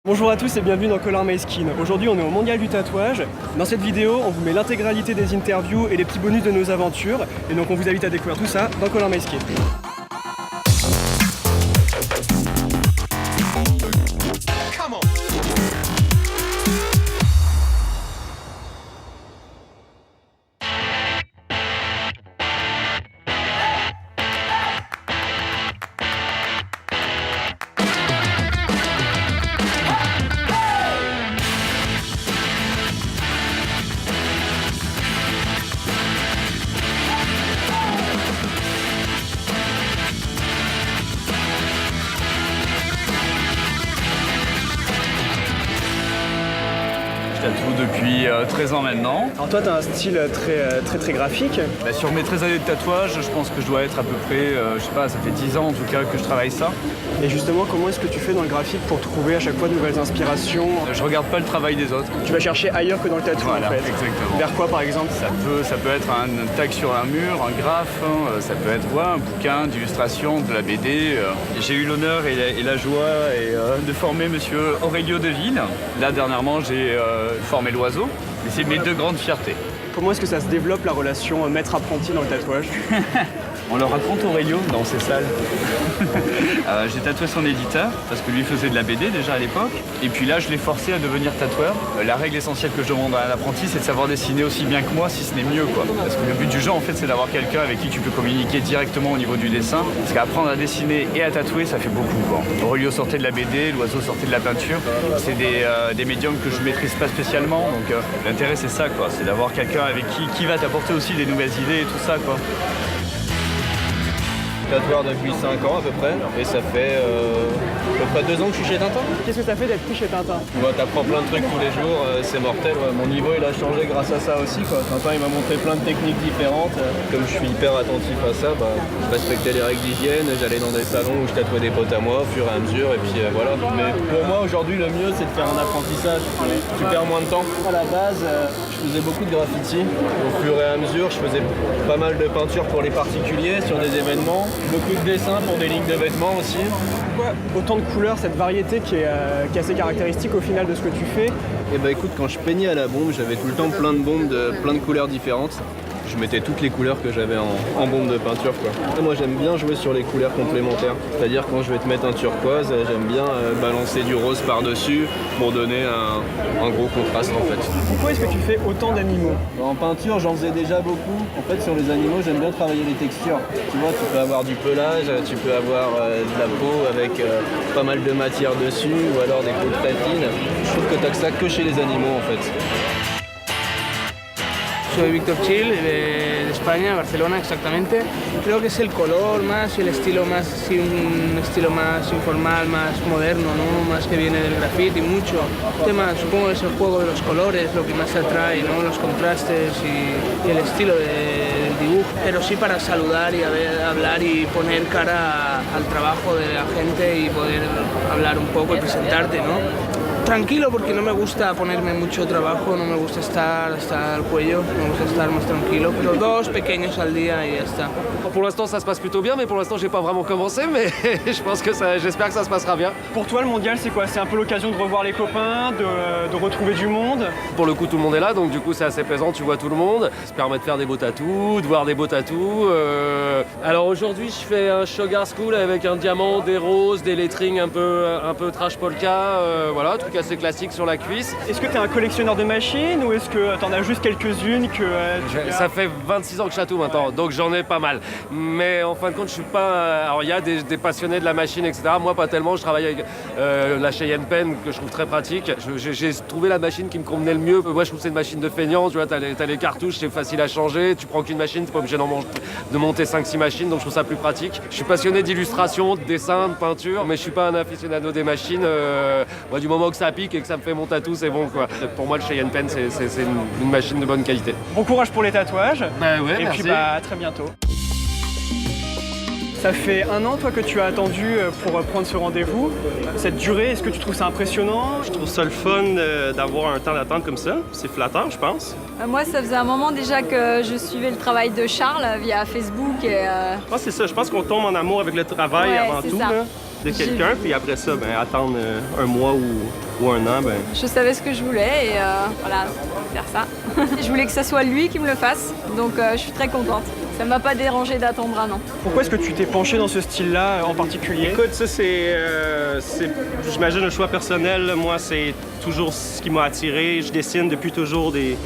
Bonjour à tous et bienvenue dans Color My Skin. Aujourd'hui on est au Mondial du tatouage. Dans cette vidéo on vous met l'intégralité des interviews et les petits bonus de nos aventures. Et donc on vous invite à découvrir tout ça dans Color My Skin. Je tatoue depuis 13 ans maintenant. Alors toi tu as un style très graphique. Sur mes 13 années de tatouage, je pense que je dois être à peu près, je sais pas, ça fait 10 ans en tout cas que je travaille ça. Et justement comment est-ce que tu fais dans le graphique pour trouver à chaque fois de nouvelles inspirations? Je regarde pas le travail des autres. Tu vas chercher ailleurs que dans le tatou Voilà, en fait. exactement. Vers quoi par exemple? Ça peut être un tag sur un mur, un graphe, ça peut être un bouquin d'illustration, de la BD. J'ai eu l'honneur et la joie de former monsieur Aurélio Deville. Là dernièrement j'ai formé l'oiseau. Et c'est mes deux grandes fiertés. Comment est-ce que ça se développe la relation maître-apprenti dans le tatouage? On leur raconte Aurélio dans ses salles. J'ai tatoué son éditeur parce que lui faisait de la BD déjà à l'époque. Et puis là, je l'ai forcé à devenir tatoueur. La règle essentielle que je demande à un apprenti, c'est de savoir dessiner aussi bien que moi, si ce n'est mieux, quoi. Parce que le but du jeu, en fait, c'est d'avoir quelqu'un avec qui tu peux communiquer directement au niveau du dessin. Parce qu'apprendre à dessiner et à tatouer, ça fait beaucoup, quoi. Aurélio sortait de la BD, l'oiseau sortait de la peinture. C'est des médiums que je maîtrise pas spécialement. Donc l'intérêt, c'est ça, quoi. C'est d'avoir quelqu'un avec qui va t'apporter aussi des nouvelles idées et tout ça, quoi. Tatoueur depuis 5 ans à peu près, et ça fait à peu près 2 ans que je suis chez Tintin. Qu'est-ce que ça fait d'être pris chez Tintin? T'apprends plein de trucs tous les jours, c'est mortel. Mon niveau il a changé grâce à ça aussi, quoi. Tintin il m'a montré plein de techniques différentes. Comme je suis hyper attentif à ça, je respectais les règles d'hygiène, j'allais dans des salons où je tatouais des potes à moi au fur et à mesure, et puis voilà. Mais pour moi aujourd'hui le mieux c'est de faire un apprentissage, tu perds moins de temps. À la base, je faisais beaucoup de graffiti. Au fur et à mesure, je faisais pas mal de peinture pour les particuliers sur des événements. Beaucoup de dessins pour des lignes de vêtements aussi. Pourquoi autant de couleurs, cette variété qui est assez caractéristique au final de ce que tu fais? Et écoute, quand je peignais à la bombe, j'avais tout le temps plein de bombes de plein de couleurs différentes. Je mettais toutes les couleurs que j'avais en bombe de peinture, quoi. Et moi j'aime bien jouer sur les couleurs complémentaires. C'est-à-dire quand je vais te mettre un turquoise, j'aime bien balancer du rose par-dessus pour donner un gros contraste en fait. Pourquoi est-ce que tu fais autant d'animaux? En peinture j'en faisais déjà beaucoup. En fait sur les animaux j'aime bien travailler les textures. Tu vois, tu peux avoir du pelage, tu peux avoir de la peau avec pas mal de matière dessus ou alors des peaux très fines. Je trouve que t'as que ça que chez les animaux en fait. Soy Víctor Chil, de España, Barcelona exactamente. Creo que es el color más y el estilo más, así, un estilo más informal, más moderno, ¿no? Más que viene del graffiti mucho. El tema, supongo que es el juego de los colores, lo que más atrae, ¿no? Los contrastes y el estilo del dibujo. Pero sí para saludar y hablar y poner cara al trabajo de la gente y poder hablar un poco y presentarte, ¿no? Tranquilo porque no me gusta ponerme mucho trabajo, no me gusta estar hasta el cuello, me gusta estar más tranquilo, pero 2 pequeños al día y ya está. Pour l'instant ça se passe plutôt bien, mais pour l'instant j'ai pas vraiment commencé, mais je pense que j'espère que ça se passera bien. Pour toi le mondial c'est quoi? C'est un peu l'occasion de revoir les copains, de retrouver du monde? Pour le coup tout le monde est là, donc du coup c'est assez plaisant, tu vois tout le monde. Ça permet de faire des beaux tatous, de voir des beaux tatous. Alors aujourd'hui je fais un Sugar School avec un diamant, des roses, des lettrings un peu trash polka, voilà, truc assez classique sur la cuisse. Est-ce que tu es un collectionneur de machines ou est-ce que tu en as juste quelques-unes que Ça fait 26 ans que je tatoue maintenant, donc j'en ai pas mal. Mais en fin de compte, je suis pas... Alors il y a des passionnés de la machine, etc. Moi pas tellement, je travaille avec la Cheyenne Pen que je trouve très pratique. J'ai trouvé la machine qui me convenait le mieux. Moi je trouve que c'est une machine de feignant, tu vois, t'as les cartouches, c'est facile à changer. Tu prends qu'une machine, t'es pas obligé de monter 5-6 machines, donc je trouve ça plus pratique. Je suis passionné d'illustration, de dessin, de peinture, mais je suis pas un aficionado des machines. Moi du moment que ça pique et que ça me fait mon tatou, c'est bon quoi. Pour moi le Cheyenne Pen c'est une machine de bonne qualité. Bon courage pour les tatouages. Ouais, et merci. puis à très bientôt. Ça fait 1 an toi que tu as attendu pour prendre ce rendez-vous. Cette durée, est-ce que tu trouves ça impressionnant? Je trouve ça le fun d'avoir un temps d'attente comme ça. C'est flatteur, je pense. Moi, ça faisait un moment déjà que je suivais le travail de Charles via Facebook. Et, Je pense que c'est ça. Je pense qu'on tombe en amour avec le travail Ouais, avant c'est tout ça. là, de quelqu'un. Puis après ça, attendre un mois ou ou 1 an, ben, Je savais ce que je voulais et voilà, faire ça. Je voulais que ce soit lui qui me le fasse, donc je suis très contente. Ça m'a pas dérangé d'attendre 1 an. Pourquoi est-ce que tu t'es penché dans ce style-là en particulier? écoute, ça c'est, j'imagine, un choix personnel. Moi, c'est toujours ce qui m'a attiré. Je dessine depuis toujours des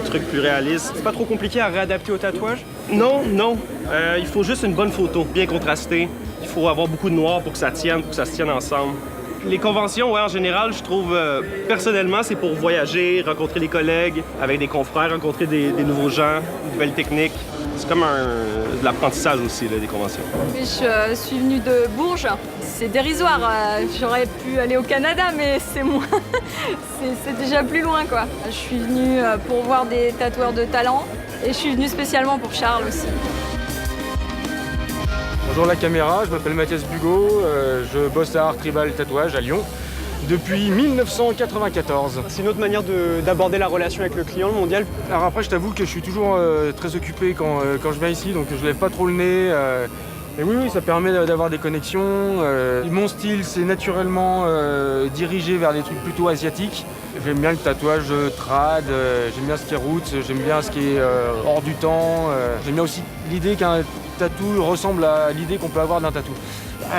trucs plus réalistes. C'est pas trop compliqué à réadapter au tatouage? Non, non. Il faut juste une bonne photo, bien contrastée. Il faut avoir beaucoup de noir pour que ça tienne, pour que ça se tienne ensemble. Les conventions, ouais, en général, je trouve, personnellement, c'est pour voyager, rencontrer des collègues, avec des confrères, rencontrer des nouveaux gens, de nouvelles techniques. C'est comme de l'apprentissage aussi, là, des conventions. Je suis venue de Bourges. C'est dérisoire. J'aurais pu aller au Canada, mais c'est moins. c'est déjà plus loin, quoi. Je suis venue pour voir des tatoueurs de talent et je suis venue spécialement pour Charles aussi. Bonjour la caméra, je m'appelle Mathias Bugot, je bosse à Art Tribal Tatouage à Lyon depuis 1994. C'est une autre manière d'aborder la relation avec le client, le mondial. Alors après, je t'avoue que je suis toujours très occupé quand je viens ici, donc je lève pas trop le nez. Et oui, ça permet d'avoir des connexions. Mon style, c'est naturellement dirigé vers des trucs plutôt asiatiques. J'aime bien le tatouage trad, j'aime bien ce qui est roots, j'aime bien ce qui est hors du temps. J'aime bien aussi l'idée qu'un tatou ressemble à l'idée qu'on peut avoir d'un tatou.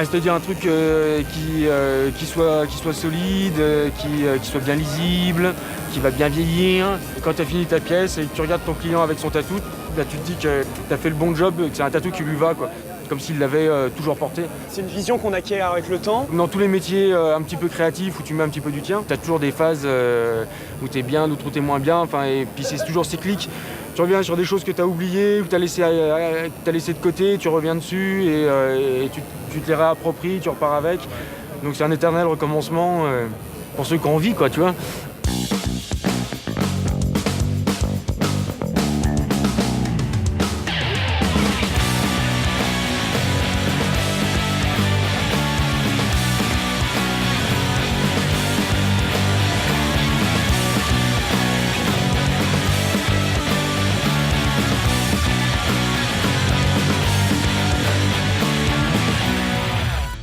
C'est-à-dire un truc qui soit solide, qui soit bien lisible, qui va bien vieillir. Quand tu as fini ta pièce et que tu regardes ton client avec son tatou, là, tu te dis que tu as fait le bon job, que c'est un tatou qui lui va, quoi. Comme s'il l'avait toujours porté. C'est une vision qu'on acquiert avec le temps. Dans tous les métiers un petit peu créatifs où tu mets un petit peu du tien, tu as toujours des phases où tu es bien, d'autres où tu es moins bien, et puis c'est toujours cyclique. Tu reviens sur des choses que tu as oubliées, que tu as laissé de côté, tu reviens dessus et tu te les réappropries, tu repars avec. Donc c'est un éternel recommencement pour ceux qui ont envie, quoi, tu vois.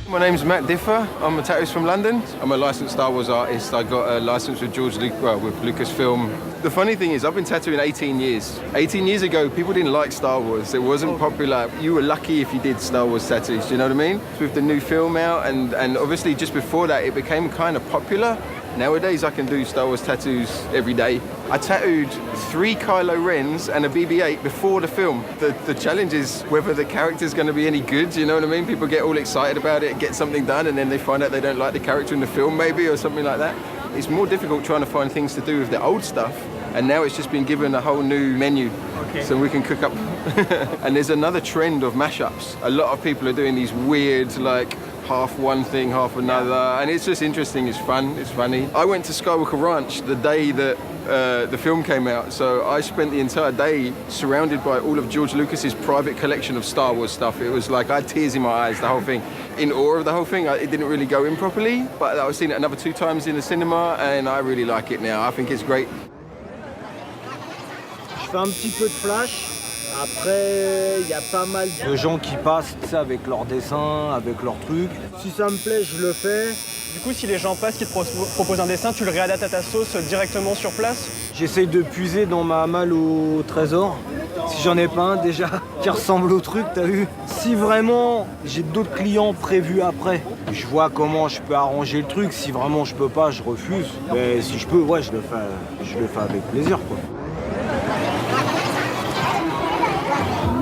My name's Matt Differ. I'm a tattooist from London. I'm a licensed Star Wars artist. I got a license with with Lucasfilm. The funny thing is, I've been tattooing 18 years. 18 years ago, people didn't like Star Wars. It wasn't popular. You were lucky if you did Star Wars tattoos. Do you know what I mean? With the new film out, and obviously just before that, it became kind of popular. Nowadays, I can do Star Wars tattoos every day. I tattooed 3 Kylo Rens and a BB-8 before the film. The challenge is whether the character's going to be any good, you know what I mean? People get all excited about it, get something done, and then they find out they don't like the character in the film maybe, or something like that. It's more difficult trying to find things to do with the old stuff, and now it's just been given a whole new menu. Okay. So we can cook up. And there's another trend of mashups. A lot of people are doing these weird, like, half one thing, half another, and it's just interesting, it's fun, it's funny. I went to Skywalker Ranch the day that the film came out, so I spent the entire day surrounded by all of George Lucas's private collection of Star Wars stuff. It was like I had tears in my eyes, the whole thing. In awe of the whole thing. It didn't really go in properly, but I've seen it another 2 times in the cinema, and I really like it now. I think it's great. Je fais un petit peu de flash. Après, il y a pas mal de gens qui passent avec leurs dessins, avec leurs trucs. Si ça me plaît, je le fais. Du coup, si les gens passent, qui te proposent un dessin, tu le réadaptes à ta sauce directement sur place? J'essaye de puiser dans ma malle au trésor. Si j'en ai pas un déjà qui ressemble au truc, t'as vu? Si vraiment j'ai d'autres clients prévus après, je vois comment je peux arranger le truc. Si vraiment je peux pas, je refuse. Mais si je peux, ouais, je le fais avec plaisir, quoi.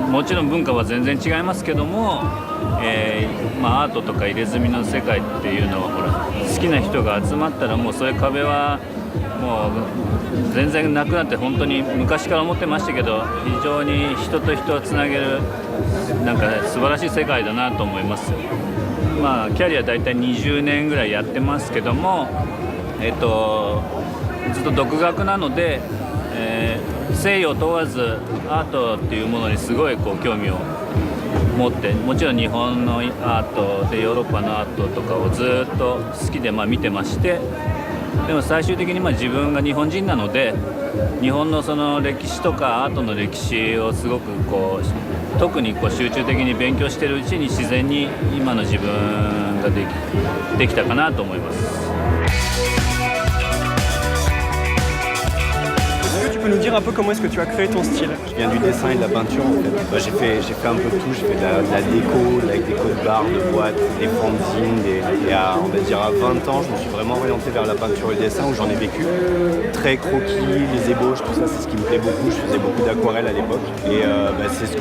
もちろん文化は全然違いますけども、アートとか入れ墨の世界っていうのはほら好きな人が集まったらもうそういう壁はもう全然なくなって本当に昔から思ってましたけど非常に人と人をつなげるなんか素晴らしい世界だなと思います。まあキャリア大体20年ぐらいやってますけども、ずっと独学なので。西洋問わずアートっていうものにすごいこう興味を持ってもちろん日本のアートでヨーロッパのアートとかをずっと好きで見てましてでも最終的に自分が日本人なので日本のその歴史とかアートの歴史をすごくこう特にこう集中的に勉強しているうちに自然に今の自分ができたかなと思います。un peu comment est-ce que tu as créé ton style? Je viens du dessin et de la peinture en fait. Bah, j'ai fait un peu de tout, j'ai fait de la déco, avec des codes barres, de boîtes, des fanzines, et on va dire à 20 ans, je me suis vraiment orienté vers la peinture et le dessin où j'en ai vécu. Très croquis, les ébauches, tout ça c'est ce qui me plaît beaucoup, je faisais beaucoup d'aquarelle à l'époque. Et c'est ce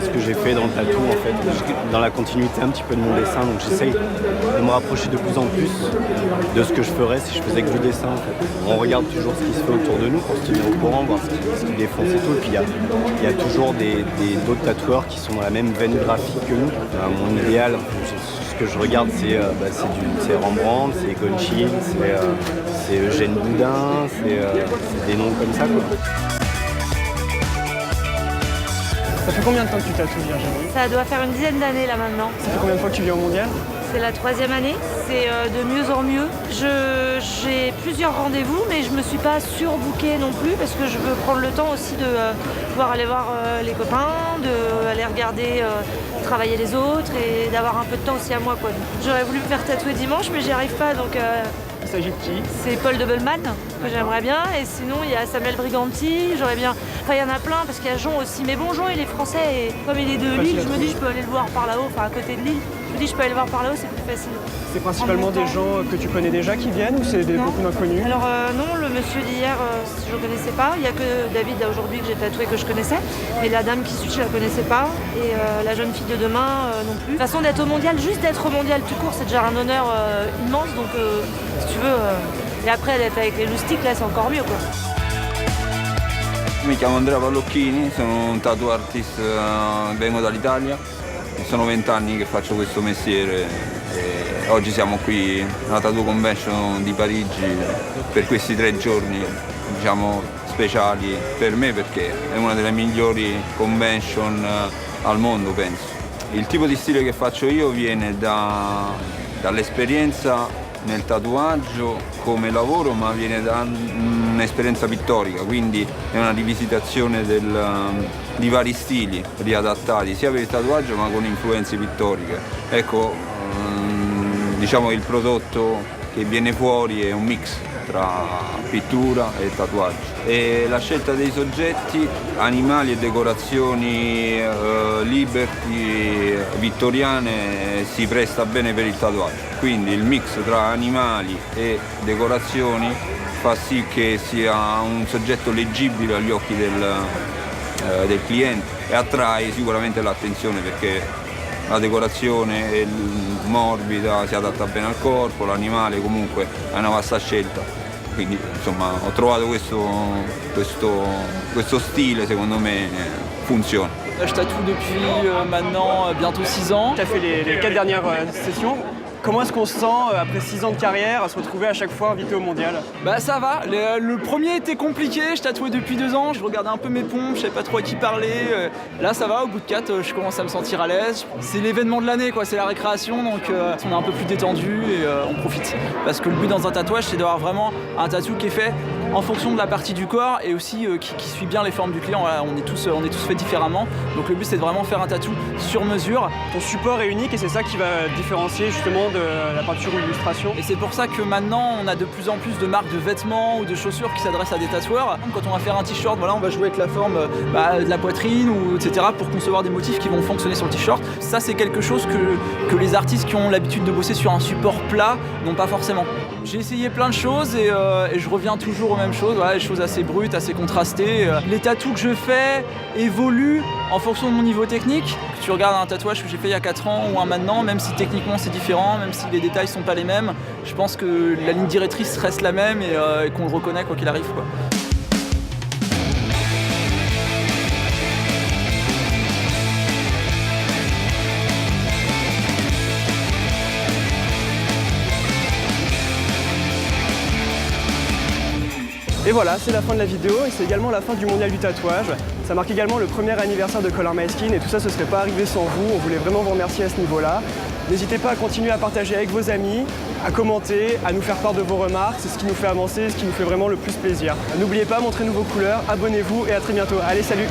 que j'ai fait dans le tatou en fait, dans la continuité un petit peu de mon dessin, donc j'essaye de me rapprocher de plus en plus de ce que je ferais si je faisais que du dessin en fait. On regarde toujours ce qui se fait autour de nous pour se tenir au courant, voir ce qui défonce et tout. Et puis il y a toujours d'autres tatoueurs qui sont dans la même veine graphique que nous. Mon idéal, ce que je regarde, c'est Rembrandt, c'est Gonchil, c'est Eugène Boudin, c'est des noms comme ça quoi. Ça fait combien de temps que tu tatoues, Virginie? Ça doit faire une dizaine d'années là maintenant. Ça fait combien de fois que tu viens au mondial? C'est la 3e année, c'est de mieux en mieux. J'ai plusieurs rendez-vous, mais je me suis pas surbookée non plus parce que je veux prendre le temps aussi de pouvoir aller voir les copains, d'aller regarder travailler les autres et d'avoir un peu de temps aussi à moi quoi. J'aurais voulu me faire tatouer dimanche, mais j'y arrive pas donc. Il s'agit de qui? C'est Paul Doubleman que j'aimerais bien, et sinon il y a Samuel Briganti, j'aurais bien. Enfin il y en a plein parce qu'il y a Jean aussi, mais bon Jean il est français et comme il est de Lille, je me dis je peux aller le voir par là-haut, enfin à côté de Lille. Je me dis je peux aller le voir par là-haut, c'est plus facile. C'est principalement des gens que tu connais déjà qui viennent ou c'est beaucoup d'inconnus? Alors non, le monsieur d'hier je ne connaissais pas, il n'y a que David aujourd'hui que j'ai tatoué que je connaissais, mais la dame qui suit je la connaissais pas et la jeune fille de demain non plus. De toute façon d'être au mondial, juste d'être au mondial tout court, c'est déjà un honneur immense donc si tu veux, et après d'être avec les loustiques là c'est encore mieux quoi. Mi chiamo Andrea Pallocchini, sono un tattoo artist, vengo dall'Italia, sono 20 anni che faccio questo mestiere e oggi siamo qui alla Tattoo Convention di Parigi per questi 3 giorni diciamo speciali per me perché è una delle migliori convention al mondo penso. Il tipo di stile che faccio io viene dall'esperienza nel tatuaggio come lavoro ma viene da un'esperienza pittorica, quindi è una rivisitazione di vari stili riadattati sia per il tatuaggio ma con influenze pittoriche. Ecco, diciamo il prodotto che viene fuori è un mix tra pittura e tatuaggio. E la scelta dei soggetti, animali e decorazioni liberty vittoriane si presta bene per il tatuaggio. Quindi il mix tra animali e decorazioni fa sì che sia un soggetto leggibile agli occhi del cliente e attrae sicuramente l'attenzione perché la decorazione è morbida, si adatta bene al corpo, l'animale comunque è una vasta scelta. Quindi insomma ho trovato questo stile secondo me funziona. Je tatoue depuis maintenant bientôt 6 ans. Tu as fait les 4 dernières sessions. Comment est-ce qu'on se sent après 6 ans de carrière à se retrouver à chaque fois invité au mondial? Bah ça va, le premier était compliqué, je tatouais depuis 2 ans, je regardais un peu mes pompes, je savais pas trop à qui parler. Là ça va, au bout de 4 je commence à me sentir à l'aise. C'est l'événement de l'année quoi, c'est la récréation donc on est un peu plus détendu et on profite. Parce que le but dans un tatouage c'est d'avoir vraiment un tatou qui est fait en fonction de la partie du corps et aussi qui suit bien les formes du client. Voilà, on est tous faits différemment. Donc le but c'est de vraiment faire un tatou sur mesure. Ton support est unique et c'est ça qui va différencier justement de la peinture ou l'illustration. Et c'est pour ça que maintenant on a de plus en plus de marques de vêtements ou de chaussures qui s'adressent à des tatoueurs. Quand on va faire un t-shirt, voilà, on va jouer avec la forme de la poitrine ou etc. pour concevoir des motifs qui vont fonctionner sur le t-shirt. Ça c'est quelque chose que les artistes qui ont l'habitude de bosser sur un support plat n'ont pas forcément. J'ai essayé plein de choses et je reviens toujours aux mêmes choses, voilà, des choses assez brutes, assez contrastées. Les tatous que je fais évoluent en fonction de mon niveau technique. Que tu regardes un tatouage que j'ai fait il y a 4 ans ou un maintenant, même si techniquement c'est différent, même si les détails sont pas les mêmes, je pense que la ligne directrice reste la même et qu'on le reconnaît quoi qu'il arrive, quoi. Et voilà, c'est la fin de la vidéo et c'est également la fin du mondial du tatouage. Ça marque également le premier anniversaire de Color My Skin et tout ça ne serait pas arrivé sans vous. On voulait vraiment vous remercier à ce niveau-là. N'hésitez pas à continuer à partager avec vos amis, à commenter, à nous faire part de vos remarques. C'est ce qui nous fait avancer, ce qui nous fait vraiment le plus plaisir. N'oubliez pas, montrez-nous vos couleurs, abonnez-vous et à très bientôt. Allez, salut!